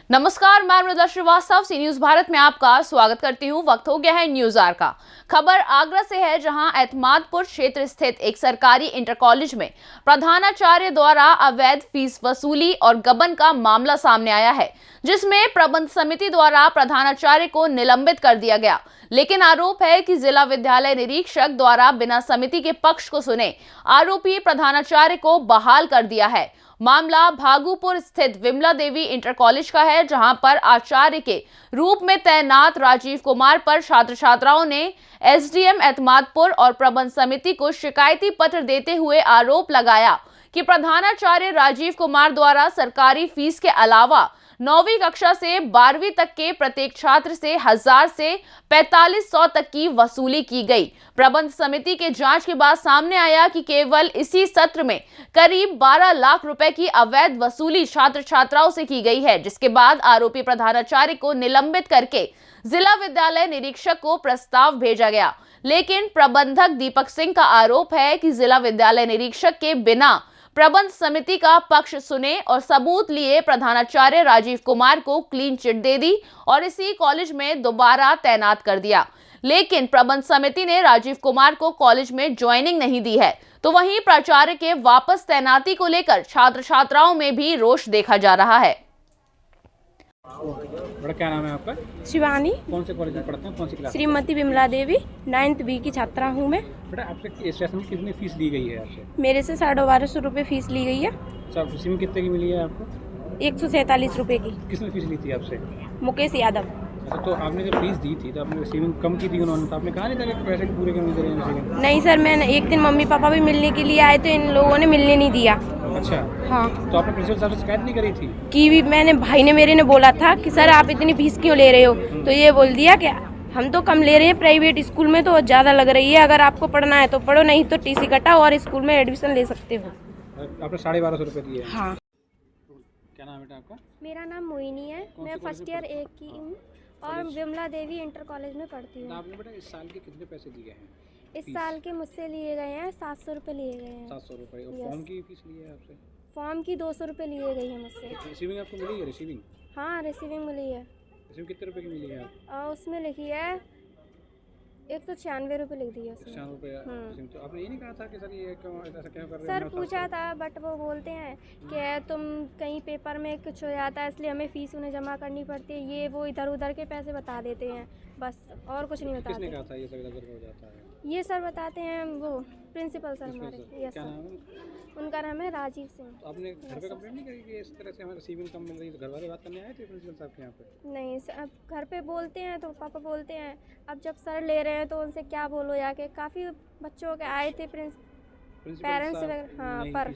नमस्कार, मैं मृदुला श्रीवास्तव सी न्यूज भारत में आपका स्वागत करती हूँ। वक्त हो गया है न्यूज आर का। खबर आगरा से है, जहां एतमादपुर क्षेत्र स्थित एक सरकारी इंटर कॉलेज में प्रधानाचार्य द्वारा अवैध फीस वसूली और गबन का मामला सामने आया है, जिसमें प्रबंध समिति द्वारा प्रधानाचार्य को निलंबित कर दिया गया। लेकिन आरोप है कि जिला विद्यालय निरीक्षक द्वारा बिना समिति के पक्ष को सुने आरोपी प्रधानाचार्य को बहाल कर दिया है। मामला भागुपुर स्थित विमला देवी इंटर कॉलेज का है, जहां पर आचार्य के रूप में तैनात राजीव कुमार पर छात्र छात्राओं ने एसडीएम एतमादपुर और प्रबंध समिति को शिकायती पत्र देते हुए आरोप लगाया कि प्रधानाचार्य राजीव कुमार द्वारा सरकारी फीस के अलावा 9वीं कक्षा से 12वीं तक के प्रत्येक छात्र से 1000 से 4500 तक की वसूली की गई। प्रबंध समिति के जांच के बाद सामने आया कि केवल इसी सत्र में करीब 12 लाख रुपए की अवैध वसूली छात्र छात्राओं से की गई है, जिसके बाद आरोपी प्रधानाचार्य को निलंबित करके जिला विद्यालय निरीक्षक को प्रस्ताव भेजा गया। लेकिन प्रबंधक दीपक सिंह का आरोप है कि जिला विद्यालय निरीक्षक के बिना प्रबंध समिति का पक्ष सुने और सबूत लिए प्रधानाचार्य राजीव कुमार को क्लीन चिट दे दी और इसी कॉलेज में दोबारा तैनात कर दिया। लेकिन प्रबंध समिति ने राजीव कुमार को कॉलेज में ज्वाइनिंग नहीं दी है, तो वहीं प्राचार्य के वापस तैनाती को लेकर छात्र छात्राओं में भी रोष देखा जा रहा है। बड़ा क्या नाम है आपका? शिवानी। कौन से कॉलेज में पढ़ते हैं, कौन सी class? Shrimati Vimla Devi 9th B की छात्रा हूँ मैं। बेटा आपके स्टेशन में कितनी फीस ली गई है आपसे? मेरे से 1250 रुपये फीस ली गई है। अच्छा, उसी में कितने की मिली है आपको? 147 रुपये की। किसने फीस ली थी आपसे? मुकेश यादव। अच्छा, तो आपने जब फीस दी थी तो आपने रिसीविंग कम की थी उन्होंने, तो आपने कहा नहीं था कि पैसे पूरे क्यों नहीं दे रहे हैं रिसीविंग? नहीं सर, मैंने एक दिन मम्मी पापा भी मिलने के लिए आए तो इन लोगों ने मिलने नहीं दिया। अच्छा हाँ, तो आपने प्रिंसिपल साहब से शिकायत नहीं करी थी? कि भी मैंने भाई ने मेरे ने बोला था कि सर आप इतनी फीस क्यों ले रहे हो, तो ये बोल दिया कि हम तो कम ले रहे हैं, प्राइवेट स्कूल में तो ज़्यादा लग रही है, अगर आपको पढ़ना है तो पढ़ो, नहीं तो टीसी कटाओ और स्कूल में एडमिशन ले सकते हो। आपने 1250 रुपये दिए? हाँ। क्या नाम है बेटा आपका? मेरा नाम मोहिनी है। मैं फर्स्ट ईयर 1 की हूँ और विमला देवी इंटर कॉलेज में पढ़ती हूँ। आपने बेटा इस साल के कितने पैसे दिए हैं? इस साल के मुझसे लिए गए हैं 700 रुपये लिए गए हैं। 700 रुपये। और फॉर्म की फीस ली है आपसे? फॉर्म की 200 रुपये लिए गई है मुझसे। रिसीविंग आपको मिली है? रिसीविंग? हाँ, रिसीविंग मिली है। रिसीविंग कितने रुपये की मिली है आप? और उसमें लिखी है 196 रुपये लिख दी है उसमें। 196 रुपये। तो आपने ये नहीं कहा था कि सर ये क्यों ऐसा क्यों कर रहे सर हैं? पूछा था, बट वो बोलते हैं कि तुम कहीं पेपर में कुछ हो जाता है इसलिए हमें फ़ीस उन्हें जमा करनी पड़ती है, ये वो इधर उधर के पैसे बता देते हैं, बस और कुछ नहीं किसने बताते। कहा था ये सब इधर हो जाता है? ये सर बताते हैं, वो प्रिंसिपल सर हमारे। यस क्या सर। नाम है? उनका नाम है राजीव सिंह। तो आपने घर पे कंप्लेंट नहीं करी कि इस तरह से हमें रिसीविंग कम मिल रही है? तो घर वाले बात करने आए थे प्रिंसिपल साहब के यहाँ पे? नहीं सर, अब घर पे बोलते हैं तो पापा बोलते हैं, अब जब सर ले रहे हैं तो उनसे क्या बोलो जाके। काफ़ी बच्चों के आए थे पेरेंट्स वगैरह, हाँ, पर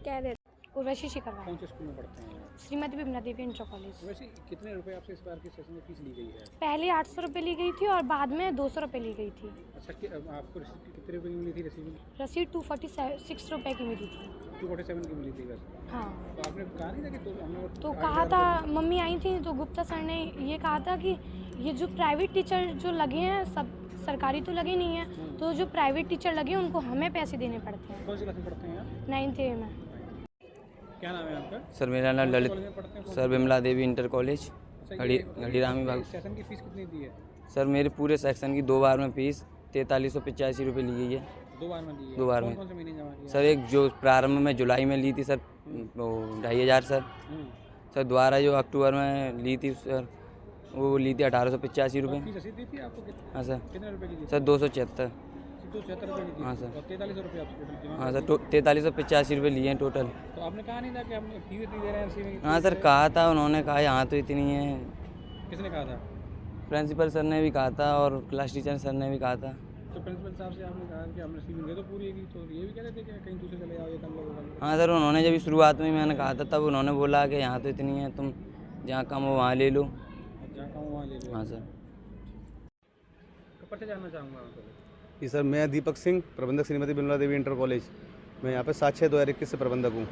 कह देते। उर्वशी शिखरवाल। कौन से स्कूल में पढ़ते हैं? Shrimati Vimla Devi inter college. वैसे कितने रुपए आपसे इस बार की सेशन में फीस ली गई है? पहले 800 रुपये ली गई थी और बाद में 200 रुपये ली गई थी। अच्छा, आपको कितने रुपए की मिली थी रिसीविंग? रसीद 246 रुपये की मिली थी। 247 की मिली थी वैसे? हाँ। तो आपने कहा नहीं था कि तो कहा था, मम्मी आई थी तो गुप्ता सर ने ये कहा था कि ये जो प्राइवेट टीचर जो लगे हैं सब सरकारी तो लगे नहीं हैं, तो जो प्राइवेट टीचर लगे उनको हमें पैसे देने पड़ते हैं। कौन सी क्लास में पढ़ते हैं आप? 9th A में। क्या नाम है आपका? सर मेरा नाम Lalit sir Vimla Devi inter college घड़ीरामी बाग। सेशन की फीस कितनी दी है? सर मेरे पूरे सेक्शन की 2 बार में फीस 4385 रुपये ली गई है। 2 बार में दी है? 2 बार में। कौन से महीने जमा किया? सर एक जो प्रारंभ में जुलाई में ली थी सर, वो 2500 सर। सर दोबारा जो अक्टूबर में ली थी सर, वो ली थी 1885 रुपये। फीस रसीद दी थी आपको? हाँ सर। कितने रुपए की दी? सर 276। 276 रुपये की दी? हाँ सर। और 4300 रुपये आपसे टोटल जमा? हाँ सर 4385 रुपये लिए हैं टोटल। तो आपने कहा नहीं था कि हम फीस इतनी दे रहे हैं रिसीविंग? हाँ सर कहा था, उन्होंने कहा यहाँ तो इतनी है। किसने कहा था? प्रिंसिपल सर ने भी कहा था और क्लास टीचर सर ने भी कहा था। तो प्रिंसिपल साहब से आपने कहा कि हम रिसीविंग दे तो पूरी की, तो ये भी कह रहे थे कि कहीं दूसरे चले जाओ, ये कम लोगों। हाँ सर, उन्होंने जब शुरुआत में मैंने कहा था तब उन्होंने बोला कि यहाँ तो इतनी है, तुम जहाँ कम हो वहाँ ले लो। जहाँ कम वहाँ ले लो। हाँ सर। कब से जानना चाहूँगा आपको? जी सर, मैं दीपक सिंह, प्रबंधक श्रीमती विमला देवी इंटर कॉलेज। मैं यहाँ पे 7/6/2021 से प्रबंधक हूँ।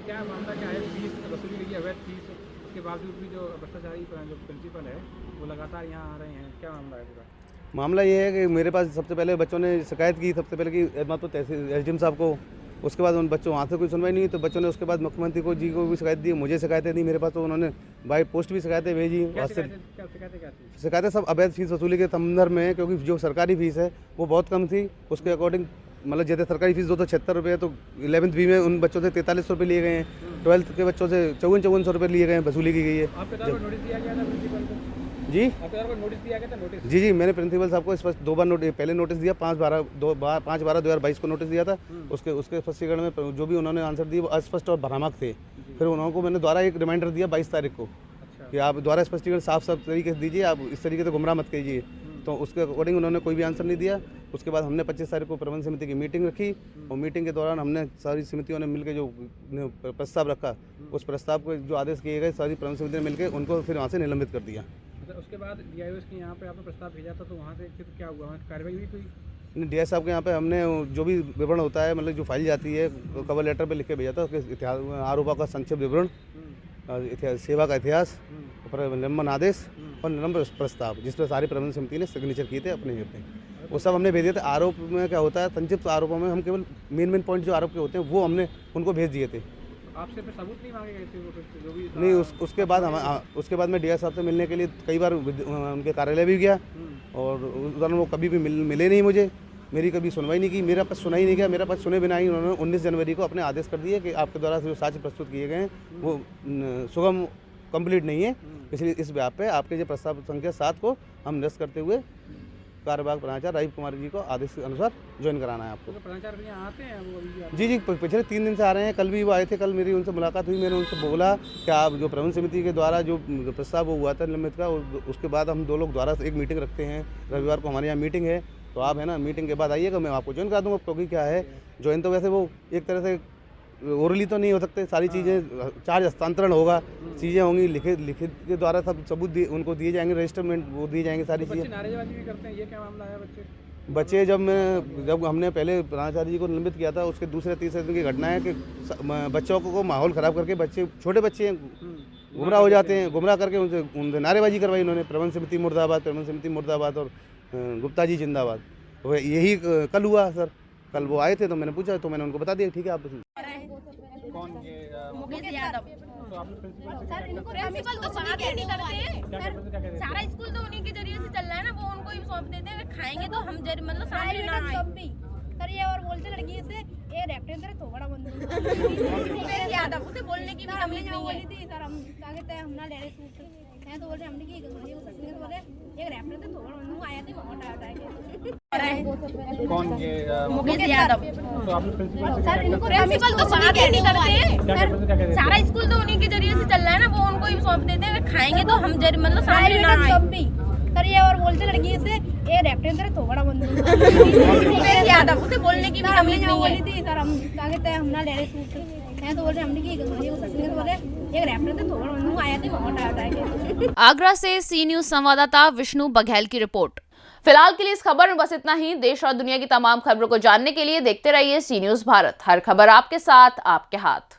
क्या मामला क्या है? फीस वसूली लगी, अवैध फीस, उसके बावजूद भी जो भ्रष्टाचारी जो प्रिंसिपल है वो लगातार यहाँ आ रहे हैं, क्या मामला है पूरा? मामला ये है कि मेरे पास सबसे पहले बच्चों ने शिकायत की सबसे पहले कि एतमादपुर तहसील एसडीएम साहब को उसके बाद उन बच्चों वहाँ से कोई सुनवाई नहीं हुई, तो बच्चों ने उसके बाद मुख्यमंत्री को जी को भी शिकायत दी, मुझे शिकायतें दी मेरे पास, तो उन्होंने बाई पोस्ट भी शिकायतें भेजी। शिकायतें सब अवैध फीस वसूली के संदर्भ में, क्योंकि जो सरकारी फीस है वो बहुत कम थी, उसके अकॉर्डिंग मतलब जैसे सरकारी फीस 276 रुपये है, तो 11th बी में उन बच्चों से 43 रुपये लिए गए हैं, 12th के बच्चों से 5400 रुपये लिए गए हैं, वसूली की गई है। आपके द्वारा नोटिस दिया गया था प्रिंसिपल को? जी आपके द्वारा नोटिस दिया गया था? नोटिस जी मैंने प्रिंसिपल साहब को स्पष्ट 2 बार नोटिस, पहले नोटिस दिया 5/12/2022 को नोटिस दिया था। उसके स्पष्टीकरण में जो भी उन्होंने आंसर दिए वो अस्पष्ट और भ्रामक थे। फिर उनको मैंने द्वारा एक रिमाइंडर दिया 22 तारीख को कि आप द्वारा स्पष्टीकरण साफ तरीके से दीजिए, आप इस तरीके से गुमराह मत कीजिए। तो उसके अकॉर्डिंग उन्होंने कोई भी आंसर नहीं दिया। उसके बाद हमने 25 तारीख को प्रबंध समिति की मीटिंग रखी, और मीटिंग के दौरान हमने सारी समितियों ने मिलकर जो प्रस्ताव रखा, उस प्रस्ताव को जो आदेश किए गए सारी प्रबंध समिति ने मिलकर उनको फिर वहाँ से निलंबित कर दिया। उसके बाद DIOs के यहाँ पे आपने प्रस्ताव भेजा था, तो वहाँ से फिर क्या हुआ? वहाँ कार्रवाई हुई कोई? DI साहब के यहाँ पे हमने जो भी विवरण होता है, मतलब जो फाइल जाती है, तो कवर लेटर पे लिख के भेजा था, उसके इतिहास आरोपों का संक्षिप्त विवरण, सेवा का इतिहास, निलंबन आदेश और निलंबन प्रस्ताव, जिस पर सारी प्रबंध समिति ने सिग्नेचर किए थे अपने। वो सब हमने भेज दिए थे। आरोप में क्या होता है, संक्षिप्त आरोपों में हम केवल मेन पॉइंट जो आरोप के होते हैं वो हमने उनको भेज दिए थे। आपसे फिर सबूत नहीं मांगे गए थे वो फिर जो भी? नहीं, उसके बाद मैं DI साहब से मिलने के लिए कई बार उनके कार्यालय भी गया, और उस दौरान वो कभी भी मिले नहीं मुझे, मेरी कभी सुनवाई नहीं की, मेरा पास सुना ही नहीं गया। मेरा पास सुने बिना ही उन्होंने 19 जनवरी को अपने आदेश कर दिए कि आपके द्वारा जो साक्ष्य प्रस्तुत किए गए हैं वो सुगम कंप्लीट नहीं है, इसलिए इस व्याप पे आपके जो प्रस्ताव संख्या 7 को हम निरस्त करते हुए कार्यवाहक प्राचार्य राजीव कुमार जी को आदेश के अनुसार ज्वाइन कराना है आपको। तो प्राचार्य यहाँ आते हैं वो अभी? जी पिछले 3 दिन से आ रहे हैं, कल भी वो आए थे। कल मेरी उनसे मुलाकात हुई, मैंने उनसे बोला कि आप जो प्रबंध समिति के द्वारा जो प्रस्ताव वो हुआ था निलंबित का, उसके बाद हम 2 लोग द्वारा एक मीटिंग रखते हैं, रविवार को हमारे यहाँ मीटिंग है, तो आप है ना मीटिंग के बाद आइएगा, मैं आपको ज्वाइन करा दूँगा। क्योंकि क्या है, ज्वाइन तो वैसे वो एक तरह से ओरली तो नहीं हो सकते, सारी चीज़ें चार्ज हस्तांतरण होगा, चीज़ें होंगी लिखित के द्वारा, सब सबूत उनको दिए जाएंगे, रजिस्टरमेंट वो दिए जाएंगे, सारी चीज़ें। नारेबाजी भी करते हैं, ये क्या मामला है? बच्चे जब हमने पहले प्राचार्य जी को निलंबित किया था, उसके दूसरे तीसरे दिन की घटना है कि बच्चों को माहौल ख़राब करके, बच्चे छोटे बच्चे हैं, गुमराह हो जाते हैं, गुमराह करके उनसे नारेबाजी करवाई उन्होंने, प्रबंध समिति मुर्दाबाद, प्रबंध समिति मुर्दाबाद और गुप्ता जी जिंदाबाद। तो यही कल हुआ सर, कल वो आए थे तो मैंने पूछा, तो मैंने उनको बता दिया ठीक है आप कौन ये मुकेश यादव। तो आपने प्रिंसिपल तो बात ही नहीं करते, सारा स्कूल तो उन्हीं के जरिए से चल रहा है ना, वो उनको ही सौंप देते हैं, खाएंगे तो हम मतलब सामने ना आए। सर ये और बोलते लड़की से ये रेप्टेंडर तो बड़ा बंद मुकेश यादव, उसे बोलने की भी तमीज नहीं है। सर हम क्या कहते हैं, हम ना ले रहे सूट हैं, तो बोल रहे हमने की बोले एक रेप्टेंडर तो बड़ा बंद आया थे, बहुत हटा के। कौन ये मुकेश यादव। तो आपने सर इनको प्रिंसिपल तो बात ही नहीं करते, सारा स्कूल तो उन्हीं के जरिए से चल रहा है ना, वो उनको ही सौंप देते हैं, खाएंगे तो हम मतलब सामने ना आए। सर ये और बोलते लड़की से ये रेप्टेंडर तो बड़ा बंद मुकेश यादव, उसे बोलने की भी तमीज नहीं है। सर हम क्या कहते हैं, हम ना ले रहे सूट हैं, तो बोल रहे हमने की बोले एक रेप्टेंडर तो बड़ा बंद आया थे, बहुत हटा के। आगरा से सी न्यूज संवाददाता विष्णु बघेल की रिपोर्ट। फिलहाल के लिए इस खबर में बस इतना ही। देश और दुनिया की तमाम खबरों को जानने के लिए देखते रहिए सी न्यूज भारत। हर खबर आपके साथ, आपके हाथ।